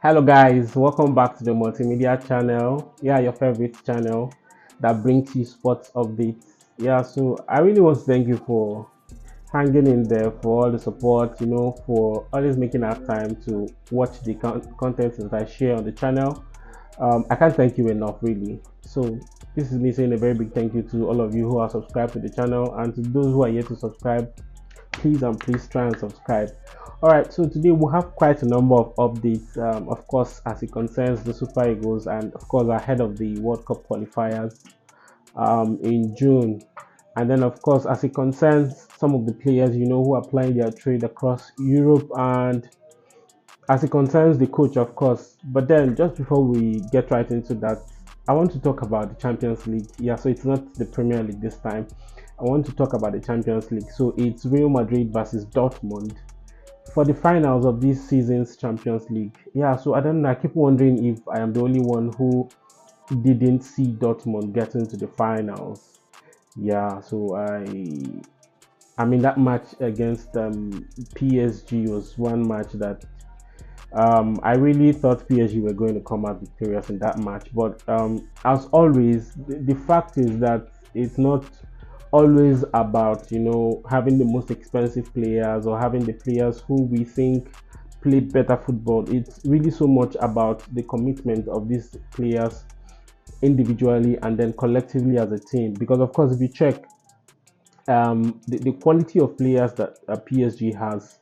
Hello guys, welcome back to the multimedia channel. Yeah, your favorite channel that brings you sports updates. Yeah, so I really want to thank you for hanging in there, for all the support, for always making our time to watch the content that I share on the channel. I can't thank you enough, really. So this is me saying a very big thank you to all of you who are subscribed to the channel, and to those who are yet to subscribe, please and please try and subscribe. All right, so today we'll have quite a number of updates, of course, as it concerns the Super Eagles, and of course ahead of the World Cup qualifiers in June. And then, of course, as it concerns some of the players, who are playing their trade across Europe, and as it concerns the coach, of course. But then, just before we get right into that, I want to talk about the Champions League. Yeah, so it's not the Premier League this time. I want to talk about the Champions League. So it's Real Madrid versus Dortmund for the finals of this season's Champions League. Yeah, so I don't know. I keep wondering if I am the only one who didn't see Dortmund get into the finals. Yeah, so I mean that match against PSG was one match that I really thought PSG were going to come out victorious in that match. But as always, the fact is that it's not always about having the most expensive players or having the players who we think play better football. It's really so much about the commitment of these players individually and then collectively as a team. Because of course, if you check the quality of players that PSG has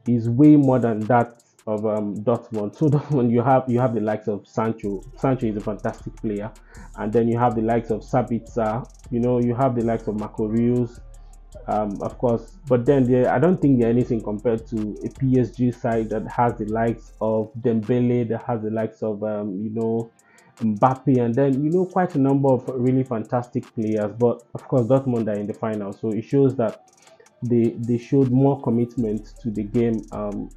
is way more than that of Dortmund. So Dortmund, you have the likes of Sancho. Sancho is a fantastic player, and then you have the likes of Sabitzer. You have the likes of Marco Reus, of course. But then I don't think they're anything compared to a PSG side that has the likes of Dembele, that has the likes of Mbappe, and then quite a number of really fantastic players. But of course, Dortmund are in the final, so it shows that they showed more commitment to the game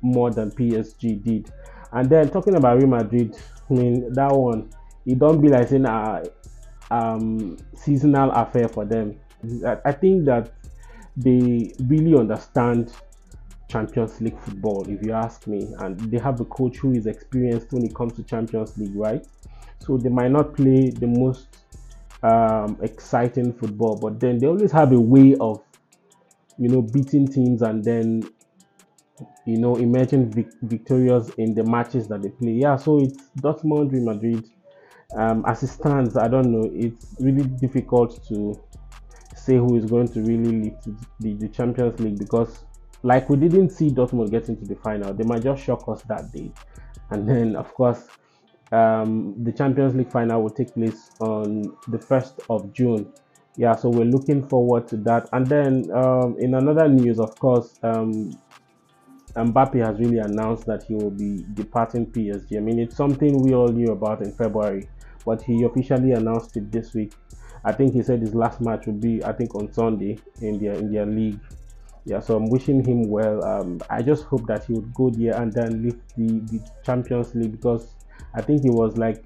more than PSG did. And then talking about Real Madrid, I mean that one, it don't be like saying seasonal affair for them. I think that they really understand Champions League football, if you ask me, and they have a coach who is experienced when it comes to Champions League, right? So they might not play the most exciting football, but then they always have a way of beating teams and then emerging victorious in the matches that they play. Yeah, so it's Dortmund, Real Madrid. As it stands, I don't know. It's really difficult to say who is going to really lift the Champions League, because, like, we didn't see Dortmund get into the final. They might just shock us that day, and then of course, the Champions League final will take place on the 1st of June. Yeah, so we're looking forward to that. And then in another news, of course, Mbappe has really announced that he will be departing PSG. I mean, it's something we all knew about in February, but he officially announced it this week. I think he said his last match will be, I think, on Sunday in their league. Yeah, so I'm wishing him well. I just hope that he would go there and then lift the Champions League, because I think he was like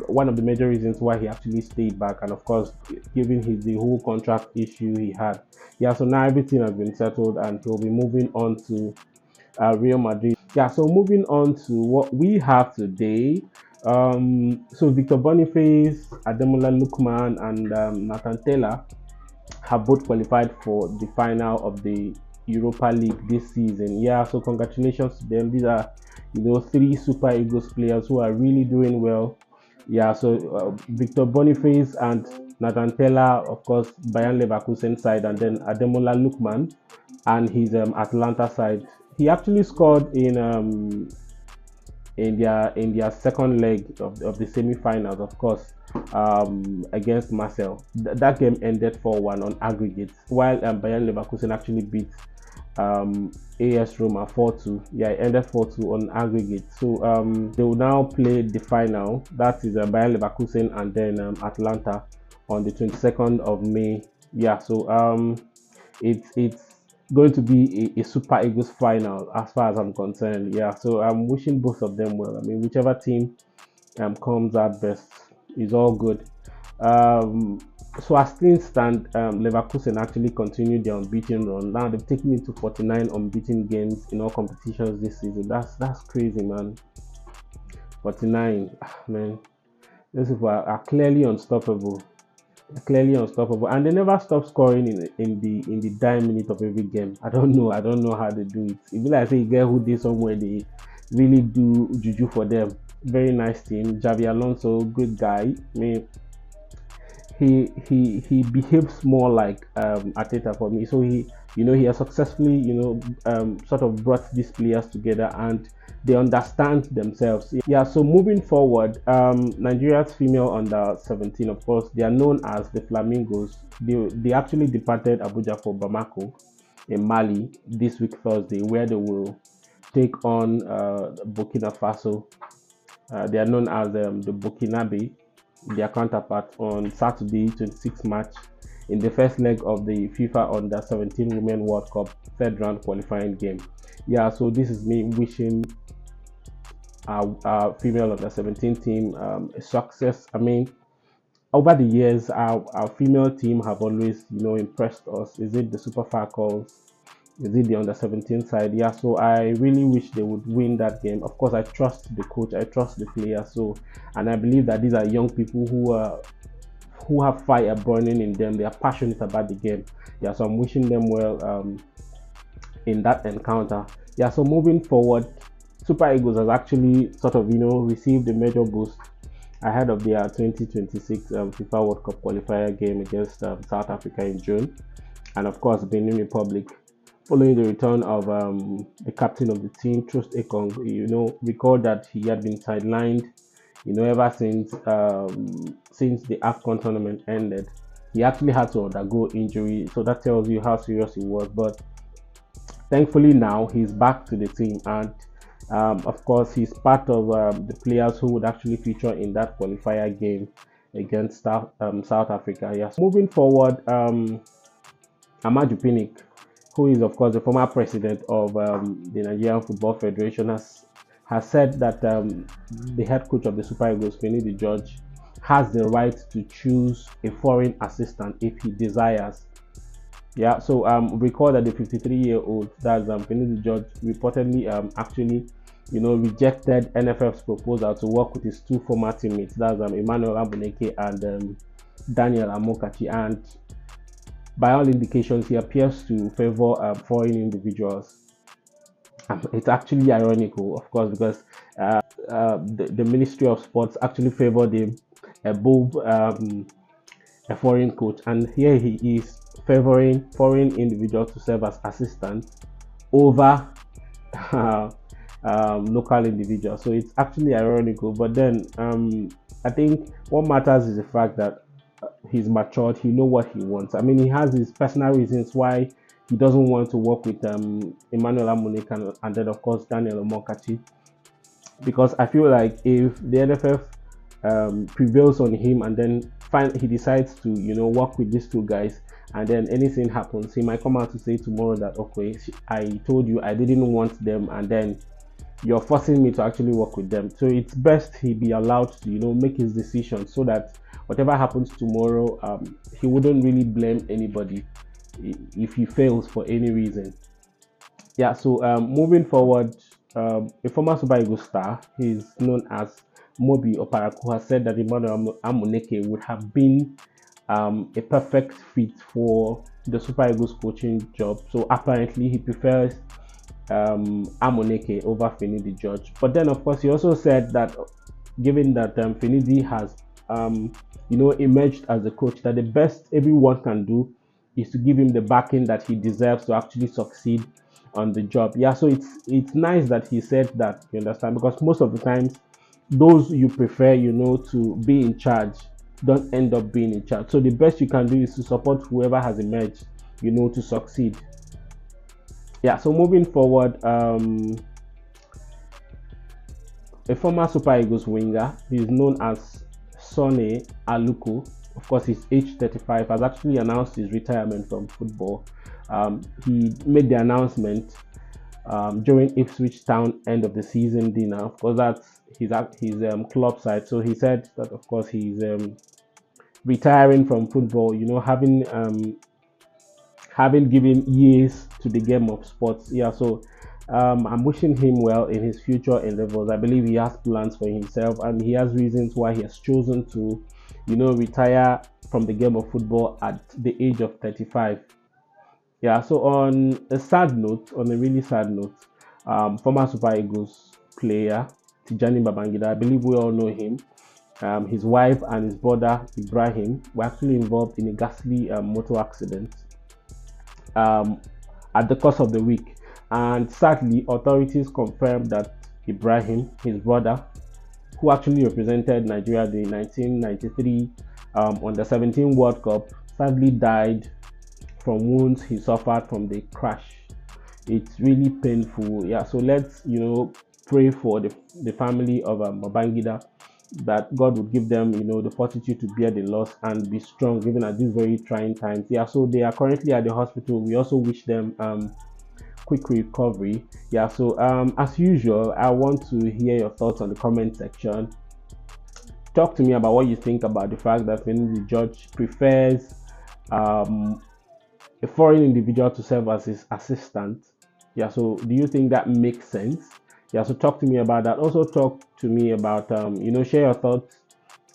one of the major reasons why he actually stayed back, and of course, given the whole contract issue he had. Yeah, so now everything has been settled, and he'll be moving on to Real Madrid. Yeah, so moving on to what we have today. So Victor Boniface, Ademola Lookman, and Tella have both qualified for the final of the Europa League this season. Yeah, so congratulations to them. These are three Super Eagles players who are really doing well. Yeah, so Victor Boniface and Tella, of course, Bayern Leverkusen side, and then Ademola Lookman and his Atlanta side. He actually scored in their second leg of the semi-finals, of course, against Marcel. That game ended 4-1 on aggregate, while Bayern Leverkusen actually beat AS Roma 4-2. Yeah, it ended 4-2 on aggregate. So they will now play the final. That is Bayern Leverkusen and then Atlanta on the 22nd of May. Yeah, so it's going to be a Super Eagles final as far as I'm concerned. Yeah, so I'm wishing both of them well. I mean, whichever team comes out best is all good. So as things stand, Leverkusen actually continued their unbeaten run. Now they've taken it to 49 unbeaten games in all competitions this season. That's crazy, man. 49. Man, those people are clearly unstoppable. Clearly unstoppable, and they never stop scoring in the dime minute of every game. I don't know how they do it. If like say you get who did somewhere, they really do juju for them. Very nice team. Javi Alonso, good guy. I mean, he behaves more like Ateta for me. So he has successfully sort of brought these players together, and they understand themselves. Yeah. So moving forward, Nigeria's female under 17, of course, they are known as the Flamingos. They actually departed Abuja for Bamako in Mali this week Thursday, where they will take on Burkina Faso. They are known as the Burkinabe, their counterpart, on Saturday, 26 March, in the first leg of the FIFA Under 17 Women World Cup third round qualifying game. Yeah, so this is me wishing our female under 17 team a success. I mean, over the years, our female team have always, impressed us. Is it the Super Falcons? Is it the under 17 side? Yeah, so I really wish they would win that game. Of course, I trust the coach, I trust the players. So, and I believe that these are young people who have fire burning in them. They are passionate about the game. Yeah, so I'm wishing them well in that encounter. Yeah, so moving forward, Super Eagles has actually sort of received a major boost ahead of their 2026 FIFA World Cup qualifier game against South Africa in June, and of course Benin Republic. Following the return of the captain of the team, Trust Ekong, recall that he had been sidelined, ever since the AFCON tournament ended. He actually had to undergo injury, so that tells you how serious it was. But thankfully now he's back to the team, and of course he's part of the players who would actually feature in that qualifier game against South Africa. Yes. Moving forward, Amaju Pinnick, who is of course the former president of the Nigerian Football Federation, has said that the head coach of the Super Eagles, Finidi George, has the right to choose a foreign assistant if he desires. Yeah, so recall that the 53-year-old, that's Finidi George, reportedly actually rejected NFF's proposal to work with his two former teammates, that's Emmanuel Abuneke and Daniel Amokachi, and by all indications, he appears to favor foreign individuals. It's actually ironical, of course, because the Ministry of Sports actually favored him above a foreign coach, and here he is favoring foreign individuals to serve as assistants over local individuals. So it's actually ironical, but then I think what matters is the fact that he's matured, he knows what he wants. I mean, he has his personal reasons why he doesn't want to work with Emmanuel Amunike and then of course Daniel Omokachi, because I feel like if the NFF prevails on him and then he decides to work with these two guys, and then anything happens, he might come out to say tomorrow that, okay, I told you I didn't want them, and then you're forcing me to actually work with them. So it's best he be allowed to make his decision, so that whatever happens tomorrow, he wouldn't really blame anybody if he fails for any reason. Yeah, so moving forward, a former Super Eagles star, he's known as Mobi Oparaku, has said that Emmanuel Amuneke would have been a perfect fit for the Super Eagles coaching job. So apparently he prefers Amuneke over Finidi George. But then of course he also said that given that Finidi has emerged as a coach, that the best everyone can do is to give him the backing that he deserves to actually succeed on the job. Yeah, so it's nice that he said that, you understand, because most of the times those you prefer to be in charge don't end up being in charge. So the best you can do is to support whoever has emerged to succeed. Yeah, so moving forward, a former Super Eagles winger, he's known as Sone Aluko. Of course, he's age 35, has actually announced his retirement from football. He made the announcement during Ipswich Town end of the season dinner. Of course, that's his club side. So he said that, of course, he's retiring from football. Having given years to the game of sports. Yeah, so I'm wishing him well in his future endeavors. I believe he has plans for himself and he has reasons why he has chosen to, retire from the game of football at the age of 35. Yeah, so on a really sad note, former Super Eagles player Tijani Babangida, I believe we all know him. His wife and his brother Ibrahim were actually involved in a ghastly motor accident um, at the course of the week. And sadly, authorities confirmed that Ibrahim, his brother, who actually represented Nigeria at the 1993 Under 17 World Cup, sadly died from wounds he suffered from the crash. It's really painful. Yeah, so let's pray for the family of Babangida, that God would give them the fortitude to bear the loss and be strong even at these very trying times. Yeah, so they are currently at the hospital. We also wish them quick recovery. Yeah, so as usual, I want to hear your thoughts on the comment section. Talk to me about what you think about the fact that when the judge prefers um, a foreign individual to serve as his assistant. Yeah, so do you think that makes sense? Yeah, so talk to me about that. Also, talk to me about, share your thoughts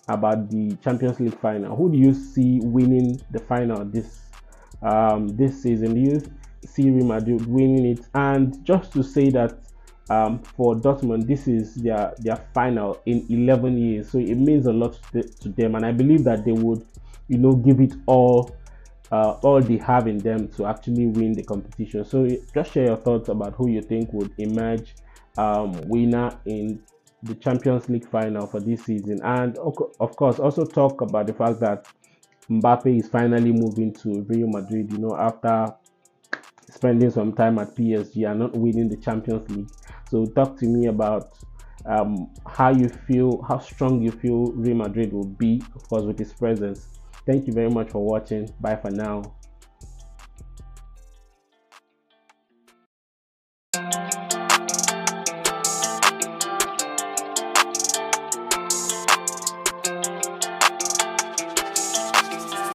about the Champions League final. Who do you see winning the final this season? Do you see Real Madrid winning it? And just to say that for Dortmund, this is their final in 11 years, so it means a lot to them, and I believe that they would, give it all they have in them to actually win the competition. So just share your thoughts about who you think would emerge winner in the Champions League final for this season, and of course also talk about the fact that Mbappe is finally moving to Real Madrid, after spending some time at PSG and not winning the Champions League. So talk to me about how you feel, how strong you feel Real Madrid will be, of course, with his presence. Thank you very much for watching. Bye for now.